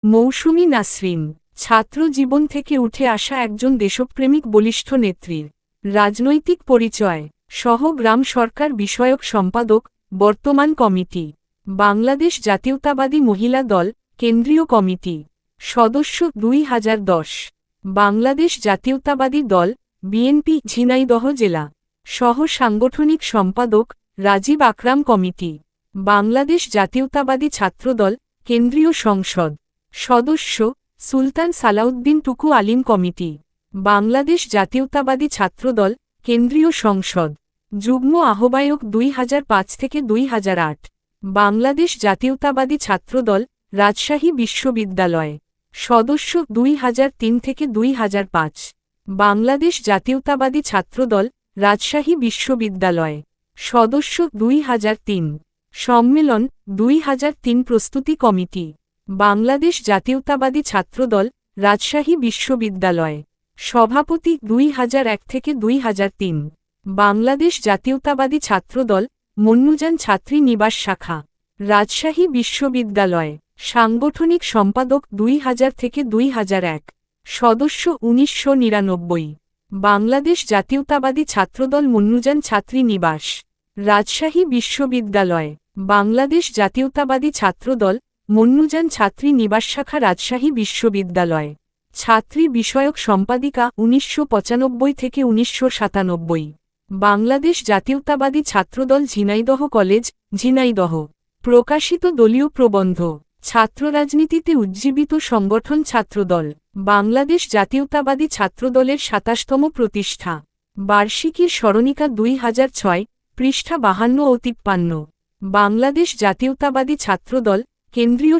মৌসুমী নাসরিন ছাত্র জীবন থেকে উঠে আসা একজন দেশপ্রেমিক বলিষ্ঠ নেত্রীর রাজনৈতিক পরিচয় সহ গ্রাম সরকার বিষয়ক সম্পাদক বর্তমান কমিটি বাংলাদেশ জাতীয়তাবাদী মহিলা দল কেন্দ্রীয় কমিটি সদস্য 2010 বাংলাদেশ জাতীয়তাবাদী দল বিএনপি ঝিনাইদহ জেলা সহ সাংগঠনিক সম্পাদক রাজীব আকরাম কমিটি বাংলাদেশ জাতীয়তাবাদী ছাত্রদল কেন্দ্রীয় সংসদ সদস্য সুলতান সালাউদ্দিন টুকু আলিম কমিটি বাংলাদেশ জাতীয়তাবাদী ছাত্রদল কেন্দ্রীয় সংসদ যুগ্ম আহ্বায়ক 2005 থেকে 2008 বাংলাদেশ জাতীয়তাবাদী ছাত্রদল রাজশাহী বিশ্ববিদ্যালয় সদস্য 2003 থেকে 2005 বাংলাদেশ জাতীয়তাবাদী ছাত্রদল রাজশাহী বিশ্ববিদ্যালয় সদস্য 2003 সম্মেলন 2003 প্রস্তুতি কমিটি বাংলাদেশ জাতীয়তাবাদী ছাত্রদল রাজশাহী বিশ্ববিদ্যালয় সভাপতি 2001 থেকে 2003 বাংলাদেশ জাতীয়তাবাদী ছাত্রদল মন্নুজান ছাত্রী নিবাস শাখা রাজশাহী বিশ্ববিদ্যালয় সাংগঠনিক সম্পাদক 2000 থেকে 2001 সদস্য 1999 বাংলাদেশ জাতীয়তাবাদী ছাত্রদল মন্নুজান ছাত্রী নিবাস রাজশাহী বিশ্ববিদ্যালয় বাংলাদেশ জাতীয়তাবাদী ছাত্রদল মন্নুজান ছাত্রী নিবাস শাখা রাজশাহী বিশ্ববিদ্যালয় ছাত্রী বিষয়ক সম্পাদিকা 1995 থেকে 1997 বাংলাদেশ জাতীয়তাবাদী ছাত্রদল ঝিনাইদহ কলেজ ঝিনাইদহ প্রকাশিত দলীয় প্রবন্ধ ছাত্র রাজনীতিতে উজ্জীবিত সংগঠন ছাত্রদল বাংলাদেশ জাতীয়তাবাদী ছাত্রদলের 27তম প্রতিষ্ঠা বার্ষিকীর স্মরণিকা 2006 পৃষ্ঠা 52 ও 53 বাংলাদেশ জাতীয়তাবাদী ছাত্রদল কেন্দ্রীয়